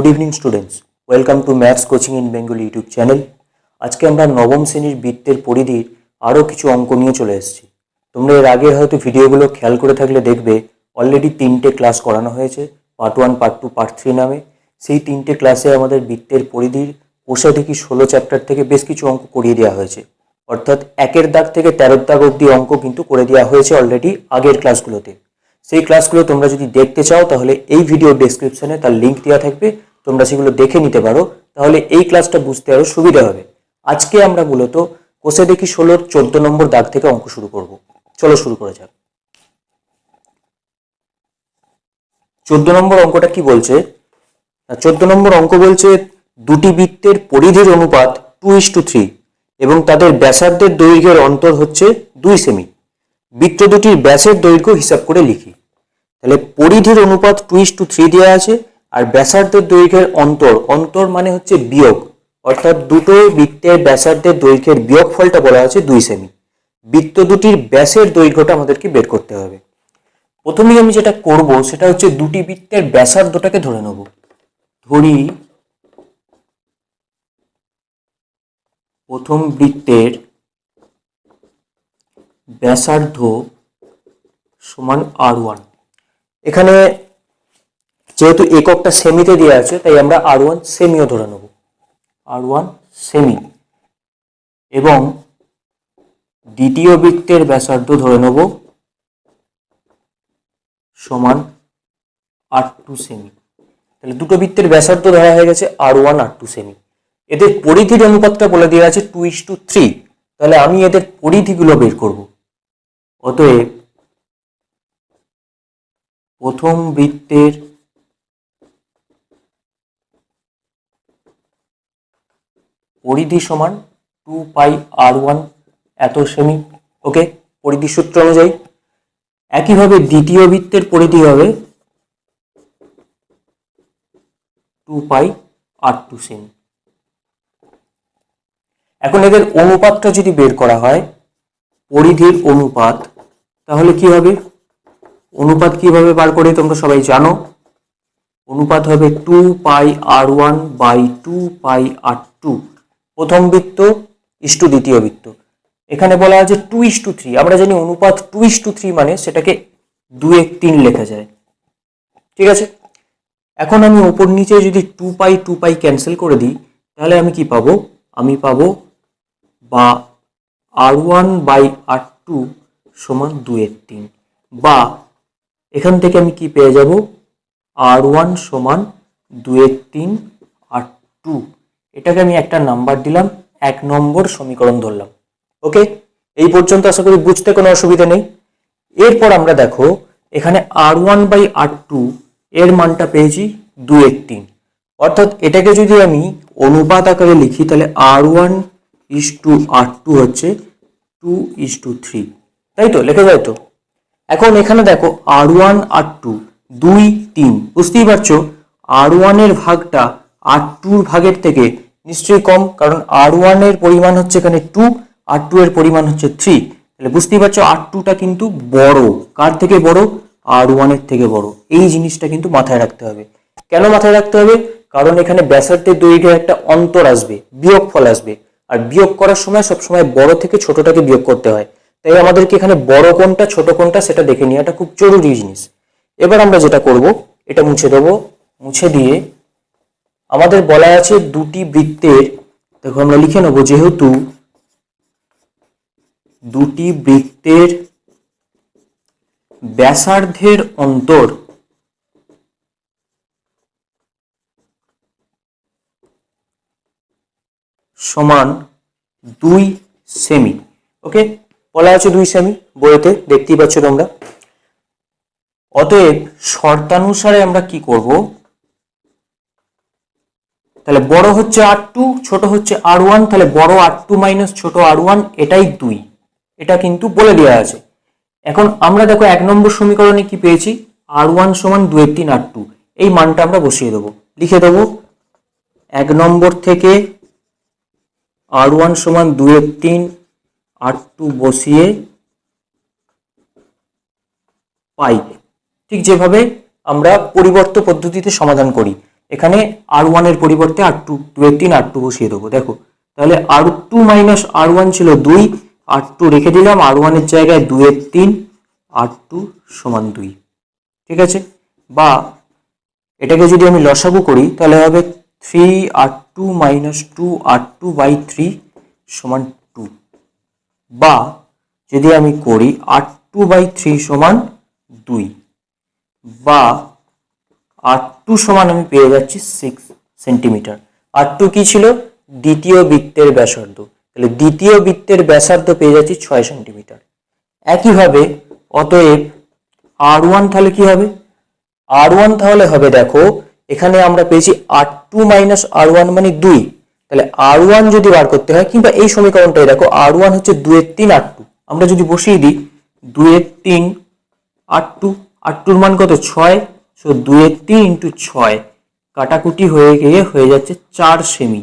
Good evening students, welcome to maths coaching in Bengali YouTube channel. আজকে আমরা নবম শ্রেণীর বৃত্তের পরিধির আরও কিছু অঙ্ক নিয়ে চলে এসেছি। তোমরা এর আগের হয়তো ভিডিওগুলো খেয়াল করে থাকলে দেখবে অলরেডি 3টে ক্লাস করানো হয়েছে, পার্ট 1, পার্ট 2, পার্ট 3 নামে। সেই 3টে ক্লাসে আমাদের বৃত্তের পরিধির কোষাধিকি 16 চ্যাপ্টার থেকে বেশ কিছু অঙ্ক করিয়ে দেওয়া হয়েছে, অর্থাৎ 1 দাগ থেকে 13 দাগ অবধি অঙ্ক কিন্তু করে দেওয়া হয়েছে অলরেডি আগের ক্লাসগুলোতে। সেই ক্লাসগুলো তোমরা যদি দেখতে চাও তাহলে এই ভিডিও ডেসক্রিপশনে তার লিঙ্ক দেওয়া থাকবে, তোমরা সেগুলো দেখে নিতে পারো, তাহলে এই ক্লাসটা বুঝতে আরও সুবিধা হবে। আজকে আমরা মূলত কোষাধিকি 16 14 নম্বর দাগ থেকে অঙ্ক শুরু করব। চলো শুরু করে যাক। 14 নম্বর অঙ্কটা কি বলছে? 14 নম্বর অঙ্ক বলছে দুটি বৃত্তের পরিধির অনুপাত 2:3 এবং তাদের ব্যাসার্ধের দৈর্ঘ্যের অন্তর হচ্ছে 2 সেমি। বৃত্ত দুটির ব্যাসের দৈর্ঘ্য হিসাব করে লিখি। তাহলে পরিধির অনুপাত 2:3 দেওয়া আছে, আর ব্যাসার্ধের দৈর্ঘ্যের অন্তর মানে হচ্ছে বিয়োগ, অর্থাৎ দুটো বৃত্তের ব্যাসার্ধের দৈর্ঘ্যের বিয়োগফলটা বলা আছে 2 সেমি। বৃত্ত দুটির ব্যাসের দৈর্ঘ্যটা আমাদেরকে বের করতে হবে। প্রথমেই আমি যেটা করব সেটা হচ্ছে দুটি বৃত্তের ব্যাসার্ধটাকে ধরে নেব। ধরি প্রথম বৃত্তের ব্যাসার্ধ সমান R1। এখানে যেহেতু এককটা সেমিতে দেওয়া আছে তাই আমরা R1 সেমিও ধরে নেব, R1 সেমি। এবং দ্বিতীয় বৃত্তের ব্যাসার্ধ ধরে নেব সমান R2 সেমি। তাহলে দুটো বৃত্তের ব্যাসার্ধ ধরা হয়ে গেছে R1 R2 সেমি। এদের পরিধির অনুপাতটা বলে দেওয়া আছে 2:3। তাহলে আমি এদের পরিধিগুলো বের করব। অতএব প্রথম বৃত্তের পরিধি সমান 2πr1 এত সেমি। ওকে, পরিধি সূত্র অনুযায়ী। একইভাবে দ্বিতীয় বৃত্তের পরিধি হবে 2πr2 সেমি। এখন এদের অনুপাতটা যদি বের করা হয়, পরিধির অনুপাত, তাহলে কি হবে? অনুপাত কিভাবে বার করে তোমরা সবাই জানো। অনুপাত হবে 2πr1/2πr2, প্রথম বৃত্ত ইস্টু দ্বিতীয় বৃত্ত। এখানে বলা আছে 2:3। আমরা জানি অনুপাত 2:3 মানে সেটাকে 2:3 লেখা যায়, ঠিক আছে। এখন আমি উপর নিচে যদি 2π ক্যান্সেল করে দিই, তাহলে আমি কি পাবো? আমি পাবো বা R1/R2 সমান 2/3, বা এখান থেকে আমি কি পেয়ে যাব? R1 সমান 2/3R2। এটাকে আমি একটা নাম্বার দিলাম, 1 নম্বর সমীকরণ ধরলাম। ওকে, এই পর্যন্ত আশা করি বুঝতে কোনো অসুবিধা নেই। এরপর আমরা দেখো এখানে R1/R2 এর মানটা পেয়েছি 2/3, অর্থাৎ এটাকে যদি আমি অনুপাত আকারে লিখি তাহলে R1:R2 হচ্ছে 2:3, তাই তো লেখা যায় তো। এখন এখানে দেখো R1 R2 2 3, বুঝতেই পারছো R1 এর ভাগটা R2 এর ভাগের থেকে নিশ্চয়ই কম, কারণ R1 এর পরিমাণ হচ্ছে এখানে 2, R2 এর পরিমাণ হচ্ছে 3। তাহলে বুঝতেই পারছো R2টা কিন্তু বড়। কার থেকে বড়? R1 এর থেকে বড়। এই জিনিসটা কিন্তু মাথায় রাখতে হবে। কেন মাথায় রাখতে হবে? কারণ এখানে ব্যাসার্ধের দৈর্ঘ্যের একটা অন্তর আসবে, বিয়োগফল আসবে, আর বিয়োগ করার সময় সবসময় বড় থেকে ছোটটাকে বিয়োগ করতে হয়। তাই আমাদেরকে এখানে বড় কোনটা ছোট কোনটা সেটা দেখে নেওয়াটা খুব জরুরি জিনিস। এবার আমরা যেটা করব, এটা মুছে দেবো। মুছে দিয়ে আমাদের বলা আছে দুটি বৃত্তের, দেখো আমরা লিখে নেবো, যেহেতু দুটি বৃত্তের ব্যাসার্ধের অন্তর সমান 2 সেমি। ওকে, বলা আছে 2 সেমি, বইতে দেখতেই পাচ্ছ তোমরা। অতএব শর্তানুসারে আমরা কি করব? তাহলে বড় হচ্ছে R2, ছোট হচ্ছে R1, তাহলে বড় R2 মাইনাস ছোট R1 এটাই 2, এটা কিন্তু বলে দেওয়া আছে। এখন আমরা দেখো 1 নম্বর সমীকরণে কি পেয়েছি? R1 সমান 2/3R2। এই মানটা আমরা বসিয়ে দেবো, লিখে দেবো 1 নম্বর থেকে R1 সমান 2/3R2 বসিয়ে পাই, ঠিক যেভাবে আমরা পরিবর্ত পদ্ধতিতে সমাধান করি। এখানে R1 এর পরিবর্তে R2 2 এর 3 R2 বসিয়ে দেবো। দেখো তাহলে R2 মাইনাস R1 ছিল 2, R2 রেখে দিলাম, R1 এর জায়গায় 2 এর 3, R2 সমান 2। ঠিক আছে, বা এটাকে যদি আমি লসাগু করি তাহলে হবে 3R2 মাইনাস 2R2/3 সমান 2, বা যদি আমি করি R2/3 সমান 2, বা R2 সমান আমি পেয়ে যাচ্ছি 6 সেন্টিমিটার। R2 কি ছিল? দ্বিতীয় বৃত্তের ব্যাসার্ধ, তাহলে দ্বিতীয় বৃত্তের ব্যাসার্ধ পেয়ে যাচ্ছি 6 সেন্টিমিটার। একইভাবে অতএব R1 তাহলে কি হবে? R1 তাহলে হবে, দেখো এখানে আমরা পেয়েছি R2 মাইনাস R1 মানে 2, তাহলে R1 যদি বার করতে হয়, কিংবা এই সমীকরণটাই দেখো R1 হচ্ছে 2 এর 3 R2, আমরা যদি বসিয়ে দিই 2 এর 3 R2, R2 এর মান কত? 6, সো 2 এর 3 ইন্টু 6 কাটাকুটি হয়ে গিয়ে হয়ে যাচ্ছে 4 সেমি।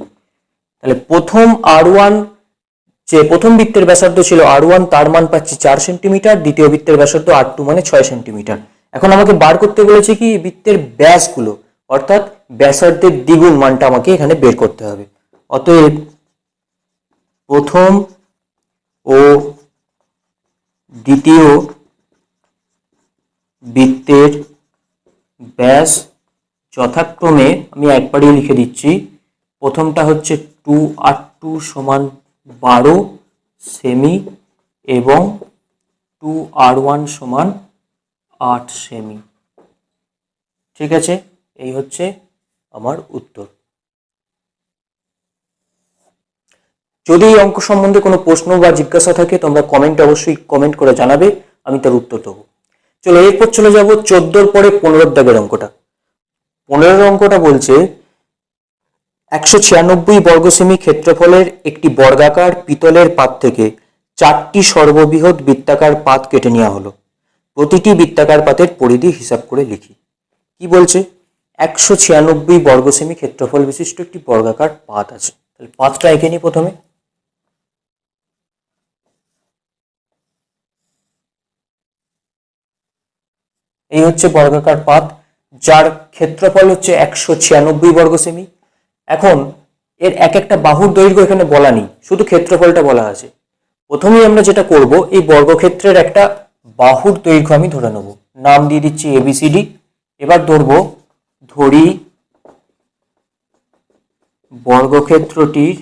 তাহলে প্রথম R1 যে প্রথম বৃত্তের ব্যাসার্ধ ছিল R1, তার মান পাচ্ছি 4 সেন্টিমিটার, দ্বিতীয় বৃত্তের ব্যাসার্ধ R2 মানে 6 সেন্টিমিটার। এখন আমাকে বার করতে বলেছে কি বৃত্তের ব্যাসগুলো, অর্থাৎ ব্যাসার্ধের দ্বিগুণ মানটা আমাকে এখানে বের করতে হবে। অতএব প্রথম ও দ্বিতীয় বৃত্তের ব্যাস যথাক্রমে আমি একবারই লিখে দিচ্ছি। প্রথমটা হচ্ছে 2R2 সমান 12 সেমি এবং 2R1 সমান 8 সেমি। ঠিক আছে, এই হচ্ছে আমার উত্তর। যদি এই অঙ্ক সম্বন্ধে কোনো প্রশ্ন বা জিজ্ঞাসা থাকে তোমরা অবশ্যই কমেন্ট করে জানাবে, আমি তার উত্তর দেবো। চলো এরপর চলে যাব 14 পরে 15 দাগের অঙ্কটা। 15 অঙ্কটা বলছে 196 বর্গ সেমি ক্ষেত্রফলের একটি বর্গাকার পিতলের পাত থেকে 4টি সর্ববৃহৎ বৃত্তাকার পাত কেটে নেওয়া হলো। প্রতিটি বৃত্তাকার পাতের পরিধি হিসাব করে লিখি। কি বলছে? 196 বর্গ সেমি ক্ষেত্রফল বিশিষ্ট একটি বর্গাকার পাত আছে। তাহলে পাতটা এঁকে নিই প্রথমে। এই হচ্ছে বর্গাকার পাত, যার ক্ষেত্রফল হচ্ছে 196 বর্গ সেমি। এখন এর এক একটা বাহুর দৈর্ঘ্য এখানে বলা নেই, শুধু ক্ষেত্রফলটা বলা আছে। প্রথমেই আমরা যেটা করব, এই বর্গক্ষেত্রের একটা বাহুর দৈর্ঘ্য আমি ধরে নেব, নাম দিয়ে দিচ্ছি ABCD। এবার ধরি বর্গক্ষেত্রটির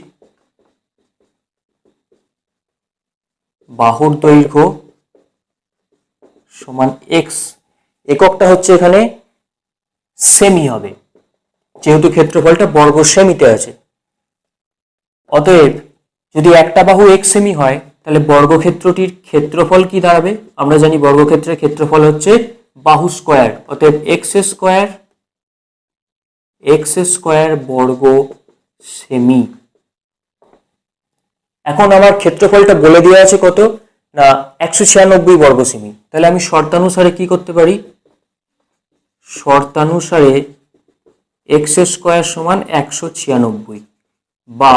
বাহুর দৈর্ঘ্য সমান x, এককটা হচ্ছে এখানে সেমি হবে, যেহেতু ক্ষেত্রফলটা বর্গ সেমিতে আছে। অতএব যদি একটা বাহু x সেমি হয় তাহলে বর্গক্ষেত্রটির ক্ষেত্রফল কি দাঁড়াবে? আমরা জানি বর্গক্ষেত্রের ক্ষেত্রফল হচ্ছে বাহু স্কয়ার, অতএব x স্কয়ার বর্গ সেমি। এখন আমার ক্ষেত্রফলটা বলে দেওয়া আছে কত না 196 বর্গ সেমি। তাহলে আমি শর্তানুসারে কি করতে পারি? শর্তানুসারে x স্কয়ার সমান 196, বা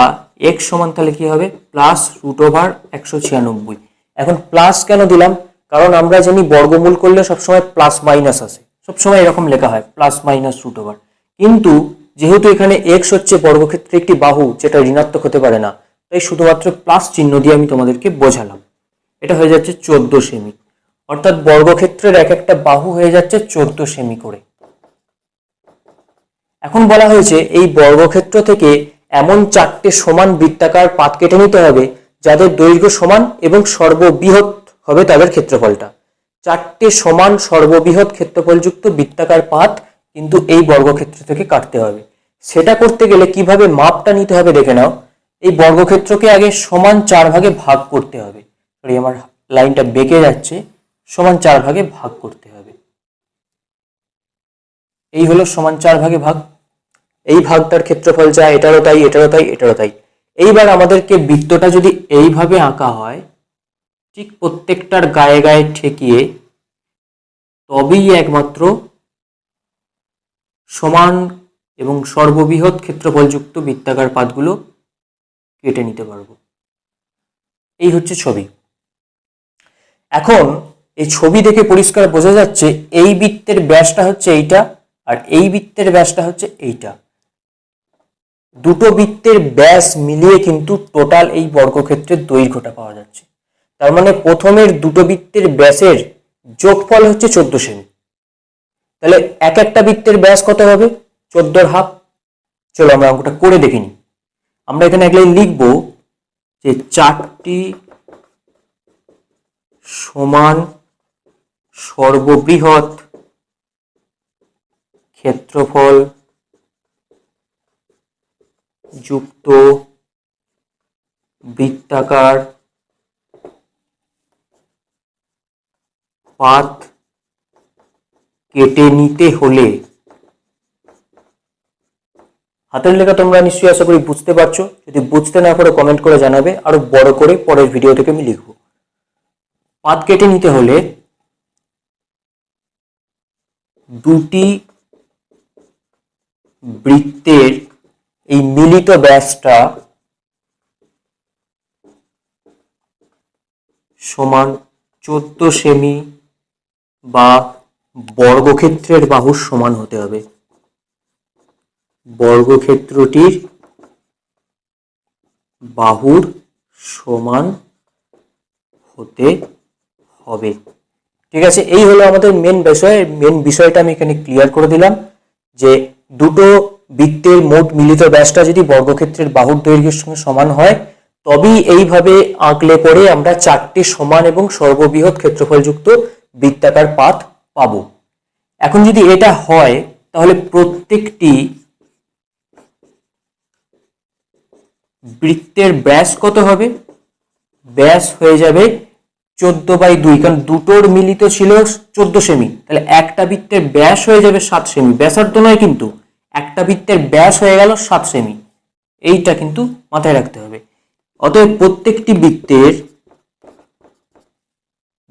x সমান তাহলে কি হবে +√196। এখন প্লাস কেন দিলাম? কারণ আমরা জানি বর্গমূল করলে সবসময় প্লাস মাইনাস আসে, সবসময় এরকম লেখা হয় +-√1। কিন্তু যেহেতু এখানে x হচ্ছে বর্গক্ষেত্রে একটি বাহু যেটা ঋণাত্মক হতে পারে না, তাই শুধুমাত্র প্লাস চিহ্ন দিয়ে আমি তোমাদেরকে বোঝালাম। এটা হয়ে যাচ্ছে 14 সেমি, অর্থাৎ বর্গক্ষেত্রের এক একটা বাহু হয়ে যাচ্ছে 14 সেমি করে। এখন বলা হয়েছে এই বর্গক্ষেত্র থেকে এমন 4টে সমান বৃত্তাকার পাত কেটে নিতে হবে যাদের দৈর্ঘ্য সমান এবং সর্ববৃহৎ হবে তাদের ক্ষেত্রফলটা। 4টে সমান সর্ববৃহৎ ক্ষেত্রফলযুক্ত বৃত্তাকার পাত কিন্তু এই বর্গক্ষেত্র থেকে কাটতে হবে। সেটা করতে গেলে কিভাবে মাপটা নিতে হবে দেখে নাও। এই বর্গক্ষেত্রকে আগে সমান 4 ভাগে ভাগ করতে হবে। সরি, আমার লাইনটা বেঁকে যাচ্ছে, সমান 4 ভাগে ভাগ করতে হবে। এই হলো সমান 4 ভাগে ভাগ। এই ভাগটার ক্ষেত্রফল যা, এটারও তাই, এটারও তাই, এটারও তাই। এইবার আমাদেরকে বৃত্তটা যদি এইভাবে আঁকা হয়, ঠিক প্রত্যেকটার গায়ে গায়ে ঠেকিয়ে, তবেই একমাত্র সমান এবং সর্ববৃহৎ ক্ষেত্রফলযুক্ত বৃত্তাকার পাতগুলো কেটে নিতে পারবো। এই হচ্ছে ছবি। এখন এই ছবি দেখে পরিষ্কার বোঝা যাচ্ছে এই বৃত্তের ব্যাসটা হচ্ছে এইটা, আর এই বৃত্তের ব্যাসটা হচ্ছে এইটা। দুটো বৃত্তের ব্যাস মিলিয়ে কিন্তু টোটাল এই বর্গক্ষেত্রের দৈর্ঘ্যটা পাওয়া যাচ্ছে। তার মানে প্রথমের দুটো বৃত্তের ব্যাসের যোগফল হচ্ছে 14 সেমি। তাহলে এক একটা বৃত্তের ব্যাস কত হবে? 14 হাফ। চলো আমরা অঙ্কটা করে দেখে নিই। আমরা এখানে এক লাইন লিখবো যে 4টি সমান সর্ববৃহৎ ক্ষেত্রফল যুক্ত বৃত্তাকার পাত কেটে নিতে হলে, হাতের লেখা তোমরা নিশ্চয়ই আশা করি বুঝতে পারছো। যদি বুঝতে না পারো কমেন্ট করে জানাবে, আরো বড় করে পরের ভিডিও থেকে আমি লিখবো। পাত কেটে নিতে হলে দুটি বৃত্তের এই মিলিত ব্যাসটা সমান 14 সেমি বা বর্গক্ষেত্রের বাহুর সমান হতে হবে। বর্গক্ষেত্রটির বাহুর সমান হতে হবে। ঠিক আছে, এই হলো আমাদের মেন বিষয়। মেন বিষয়টা আমি এখানে ক্লিয়ার করে দিলাম যে দুটো বৃত্তের মোট মিলিত ব্যাসটা যদি বর্গক্ষেত্রের বাহুর দৈর্ঘ্যের সঙ্গে সমান হয় তবেই এইভাবে আঁকলে পরে আমরা 4টি সমান এবং সর্ববৃহৎ ক্ষেত্রফলযুক্ত বৃত্তাকার পাত পাবো। এখন যদি এটা হয় তাহলে প্রত্যেকটি বৃত্তের ব্যাস কত হবে? ব্যাস হয়ে যাবে 14/2, কারণ দুটোর মিলিত ছিল 14 সেমি। তাহলে একটা বৃত্তের ব্যাস হয়ে যাবে 7 সেমি। ব্যাসার্ধ নয় কিন্তু, একটা বৃত্তের ব্যাস হয়ে গেল 7 সেমি। এইটা কিন্তু মাথায় রাখতে হবে। অতএব প্রত্যেকটি বৃত্তের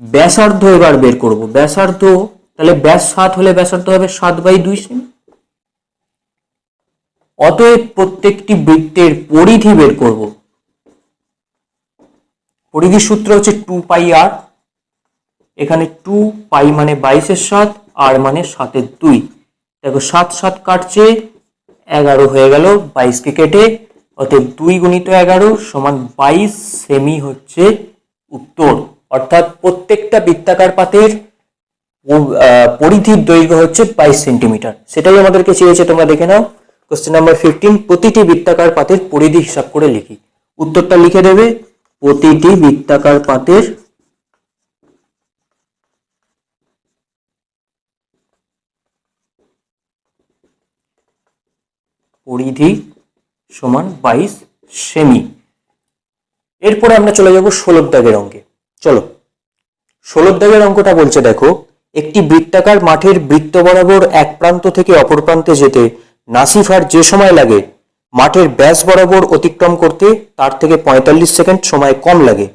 ব্যাসার্ধ এবার বের করব। ব্যাসার্ধ, তাহলে ব্যাস 7 হলে ব্যাসার্ধ হবে 7/2 সেমি। অতএব প্রত্যেকটি বৃত্তের পরিধি বের করব। পরিধির সূত্র হচ্ছে 2πr। এখানে 2π মানে 22/7, আর মানে 7/2। দেখো 7 7 কাটছে, 11 হয়ে গেল 22কে কেটে। অতএব 2 × 11 সমান 22 সেমি হচ্ছে উত্তর। অর্থাৎ প্রত্যেকটা বৃত্তাকার পাতের পরিধির দৈর্ঘ্য হচ্ছে 22 সেন্টিমিটার। সেটাই আমাদেরকে চেয়েছে, তোমরা দেখে নাও। কোশ্চেন নাম্বার 15, প্রতিটি বৃত্তাকার পাতের পরিধি হিসাব করে লিখি। উত্তরটা লিখে দেবে, প্রতিটি বৃত্তাকার পাতের পরিধি সমান 22 সেমি। এরপরে আমরা চলে যাব 16 দাগের অঙ্কে। চলো 16 দাগের অঙ্কটা বলছে, দেখো একটি বৃত্তাকার মাঠের বৃত্ত বরাবর এক প্রান্ত থেকে অপর প্রান্তে যেতে নাসিফার যে সময় লাগে মাঠের ব্যাস বরাবর অতিক্রম করতে তার থেকে 45 সেকেন্ড সময় কম লাগে।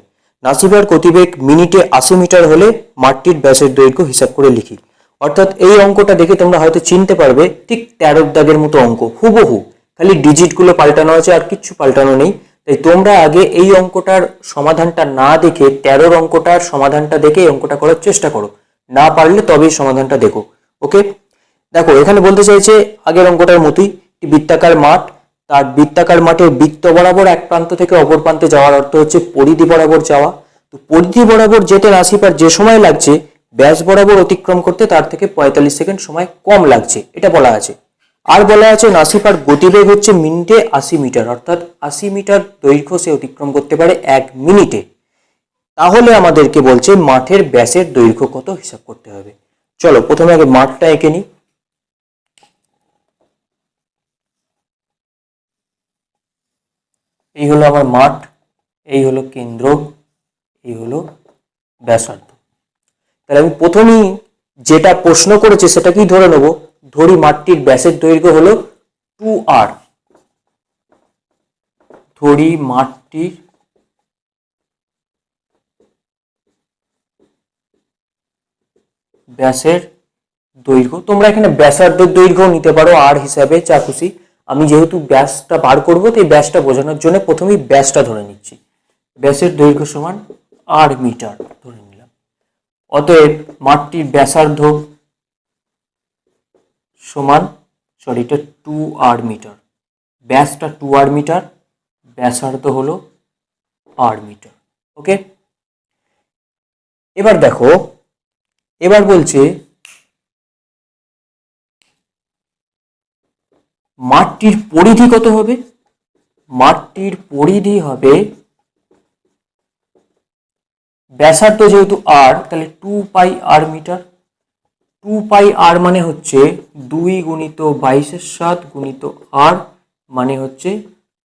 নাসিফার গতিবেগ মিনিটে 80 মিটার হলে মাঠটির ব্যাসের দৈর্ঘ্য হিসাব করে লিখি। অর্থাৎ এই অঙ্কটা দেখে তোমরা হয়তো চিনতে পারবে, ঠিক 13 দাগের মতো অঙ্ক হুবহু, খালি ডিজিটগুলো পাল্টানো আছে আর কিচ্ছু পাল্টানো নেই। তাই তোমরা আগে এই অঙ্কটার সমাধানটা না দেখে 13 অঙ্কটার সমাধানটা দেখে এই অঙ্কটা করার চেষ্টা করো। না পারলে তবেই সমাধানটা দেখো। ওকে, দেখো এখানে বলতে চাইছে আগের অঙ্কটার মতোই, একটি বৃত্তাকার মাঠ, তার বৃত্তাকার মাঠের বৃত্ত বরাবর এক প্রান্ত থেকে অপর প্রান্তে যাওয়ার অর্থ হচ্ছে পরিধি বরাবর যাওয়া। তো পরিধি বরাবর যেতে নাসিফার যে সময় লাগছে ব্যাস বরাবর অতিক্রম করতে তার থেকে 45 সেকেন্ড সময় কম লাগছে, এটা বলা আছে। আর বলা আছে নাসিফার গতিবেগ হচ্ছে মিনিটে 80 মিটার, অর্থাৎ 80 মিটার দৈর্ঘ্য সে অতিক্রম করতে পারে 1 মিনিটে। তাহলে আমাদেরকে বলছে মাঠের ব্যাসের দৈর্ঘ্য কত হিসাব করতে হবে। চলো প্রথমে আগে মাঠটা এঁকে নিই। এই হলো আমার মাঠ, এই হলো কেন্দ্র, এই হলো ব্যাসার্ধ। তাহলে আমি প্রথমেই যেটা প্রশ্ন করেছে সেটা কি ধরে নেব, ধরি মাঠটির ব্যাসের দৈর্ঘ্য হলো 2r। ধরি মাঠটির ব্যাসের দৈর্ঘ্য, তোমরা এখানে ব্যাসার্ধের দৈর্ঘ্য নিতে পারো আর হিসাবে, যা খুশি। আমি যেহেতু ব্যাসটা বার করবো তো এই ব্যাসটা বোঝানোর জন্য প্রথমেই ব্যাসটা ধরে নিচ্ছি। ব্যাসের দৈর্ঘ্য সমান r মিটার ধরে নিলাম। অতএব মাঠটির ব্যাসার্ধ সমান, সরি এটা 2r মিটার, ব্যাসটা 2r মিটার, ব্যাসার্ধ হলো r মিটার। ওকে, এবার দেখো, এবার বলছে মাঠটির পরিধি কত হবে? মাঠটির পরিধি হবে, ব্যাসার্ধ যেহেতু r, তাহলে 2πr মিটার। 2πr মানে হচ্ছে 2 গুণিত 22/7 গুণিত r, মানে হচ্ছে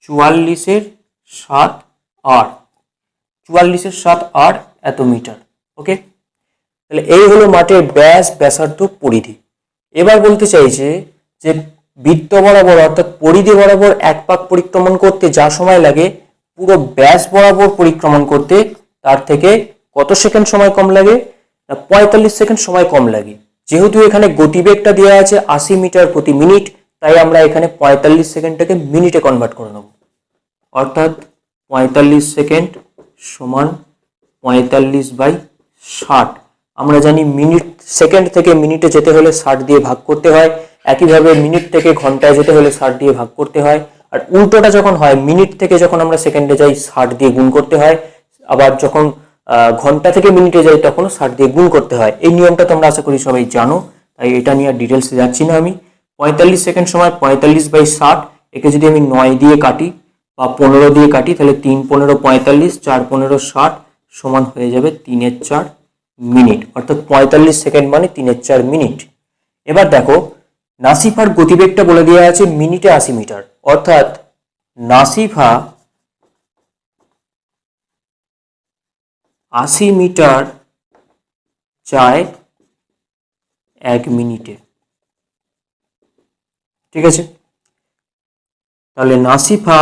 44/7r, 44/7r এত মিটার। ওকে, তাহলে এই হলো মাঠের ব্যাস, ব্যাসার্ধ, পরিধি। এবার বলতে চাইছে যে বৃত্ত বরাবর অর্থাৎ পরিধি বরাবর এক পাক পরিক্রমণ করতে যা সময় লাগে, পুরো ব্যাস বরাবর পরিক্রমণ করতে তার থেকে কত সেকেন্ড সময় কম লাগে? না, 45 সেকেন্ড সময় কম লাগে। যেহেতু এখানে গতিবেগটা দেওয়া আছে 80 মিটার প্রতি মিনিট, তাই আমরা এখানে 45 সেকেন্ডটাকে মিনিটে কনভার্ট করে নেব। অর্থাৎ 45 সেকেন্ড সমান 45/60। আমরা জানি মিনিট, সেকেন্ড থেকে মিনিটে যেতে হলে 60 দিয়ে ভাগ করতে হয়, একইভাবে মিনিট থেকে ঘন্টায় যেতে হলে 60 দিয়ে ভাগ করতে হয়। আর উল্টোটা যখন হয়, মিনিট থেকে যখন আমরা সেকেন্ডে যাই 60 দিয়ে গুণ করতে হয়, আবার যখন ঘন্টা থেকে মিনিটে যাই তখন 60 দিয়ে গুণ করতে হয়। এই নিয়মটা তোমরা আশা করি সবাই জানো, তাই এটা নিয়ে আর ডিটেলসে যাচ্ছি না আমি। 45 সেকেন্ড সময় 45/60, একে যদি আমি 9 দিয়ে কাটি বা 15 দিয়ে কাটি, তাহলে 3 15 45, 4 15 60 সমান হয়ে যাবে 3/4 মিনিট। অর্থাৎ 45 সেকেন্ড মানে 3/4 মিনিট। এবার দেখো, নাসিফার গতিবেগটা বলে দেওয়া আছে মিনিটে 80 মিটার, অর্থাৎ নাসিফা 80 মিটার যায় 1 মিনিটে। ঠিক আছে, তাহলে নাসিফা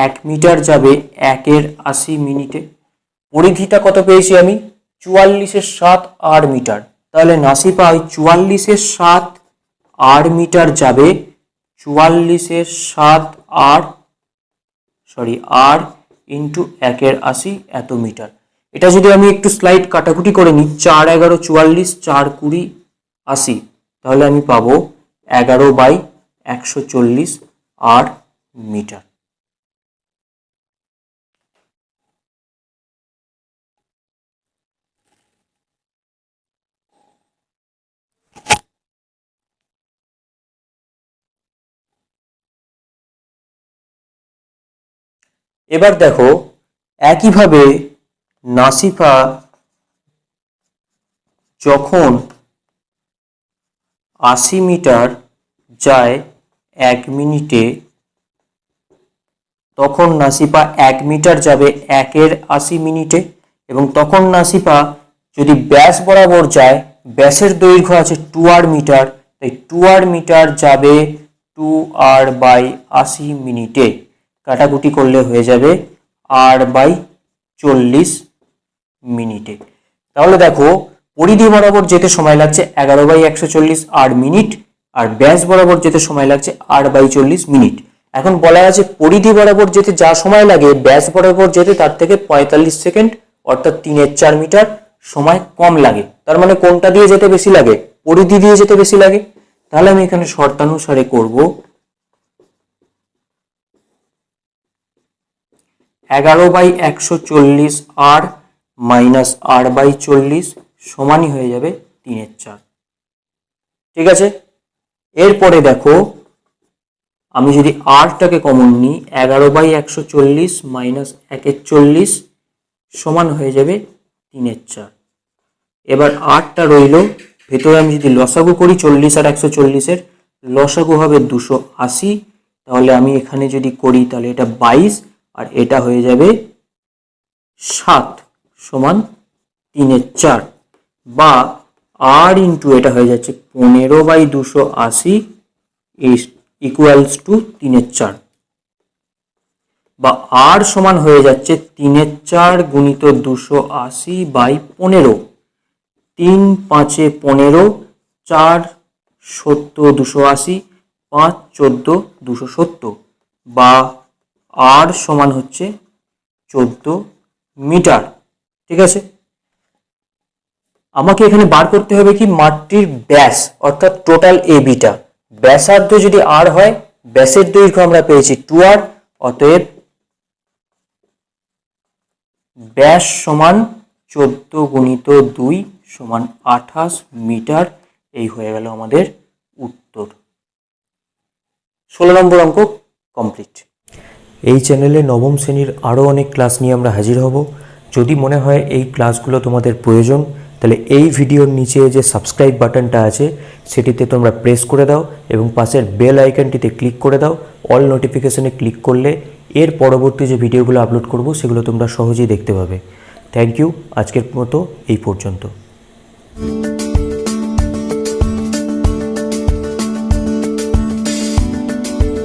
1 মিটার যাবে 1/80 মিনিটে। পরিধিটা কত পেয়েছি আমি? 44/7r metre. তাহলে নাসিফা ওই 44/7r মিটার যাবে, 44/7r, সরি r ইন্টু 1/80 এত মিটার। এটা যদি আমি একটু স্লাইড কাটাকুটি করে নিই, 4 11 44, 4 20 80, তাহলে আমি পাবো 11/140 r মিটার। এবার দেখো, একইভাবে নাসিফা যখন 80 মিটার যায় 1 মিনিটে, তখন নাসিফা 1 মিটার যাবে 1/80 মিনিটে। এবং তখন নাসিফা যদি ব্যাস বরাবর যায়, ব্যাসের দৈর্ঘ্য আছে 2r মিটার, তাই 2r মিটার যাবে 2r/80 মিনিটে। কাটাকুটি করলে হয়ে যাবে r/40 মিনিটে। তাহলে দেখো, পরিধি বরাবর যেতে সময় লাগছে 11/140 r মিনিট, আর ব্যাস বরাবর যেতে সময় লাগছে r/40 মিনিট। এখন বলা আছে পরিধি বরাবর যেতে যা সময় লাগে, ব্যাস বরাবর যেতে তার থেকে 45 সেকেন্ড অর্থাৎ 3/4 মিটার সময় কম লাগে। তার মানে কোনটা দিয়ে যেতে বেশি লাগে? পরিধি দিয়ে যেতে বেশি লাগে। তাহলে আমি এখানে শর্তানুসারে করব 11/140 r মাইনাস r/40 সমানই হয়ে যাবে 3/4। ঠিক আছে, এরপরে দেখো, আমি যদি rটাকে কমন নিই, 11/140 মাইনাস 1/40 সমান হয়ে যাবে 3/4। এবার rটা রইল, ভেতরে আমি যদি লসাগু করি 40 আর 140-এর লসাগু হবে 280। তাহলে আমি এখানে যদি করি তাহলে এটা 22 আর এটা হয়ে যাবে 7 সমান 3/4, বা r ইন্টু এটা হয়ে যাচ্ছে 15/280 ইকুয়ালস টু 3/4, বা r সমান হয়ে যাচ্ছে 3/4 গুণিত 280/15। 3 5 15, 4 17 280, 5 14 270, বা r সমান হচ্ছে 14 মিটার। ঠিক আছে, আমাকে এখানে বার করতে হবে কি মাঠটির ব্যাস, অর্থাৎ টোটাল এবিটা। ব্যাসার্ধ যদি r হয়, ব্যাসের দৈর্ঘ্য আমরা পেয়েছি 2r, অতএব ব্যাস সমান 14 গুণিত 2 সমান 28 মিটার। এই হয়ে গেল আমাদের উত্তর। 16 নম্বর অঙ্ক কমপ্লিট। এই চ্যানেলে নবম শ্রেণীর আরও অনেক ক্লাস নিয়ে আমরা হাজির হব। যদি মনে হয় এই ক্লাসগুলো তোমাদের প্রয়োজন, তাহলে এই ভিডিওর নিচে যে সাবস্ক্রাইব বাটনটা আছে সেটিতে তোমরা প্রেস করে দাও এবং পাশের বেল আইকনটিতে ক্লিক করে দাও। অল নোটিফিকেশনে ক্লিক করলে এর পরবর্তী যে ভিডিওগুলো আপলোড করব সেগুলো তোমরা সহজেই দেখতে পাবে। Thank you. আজকের মতো এই পর্যন্ত।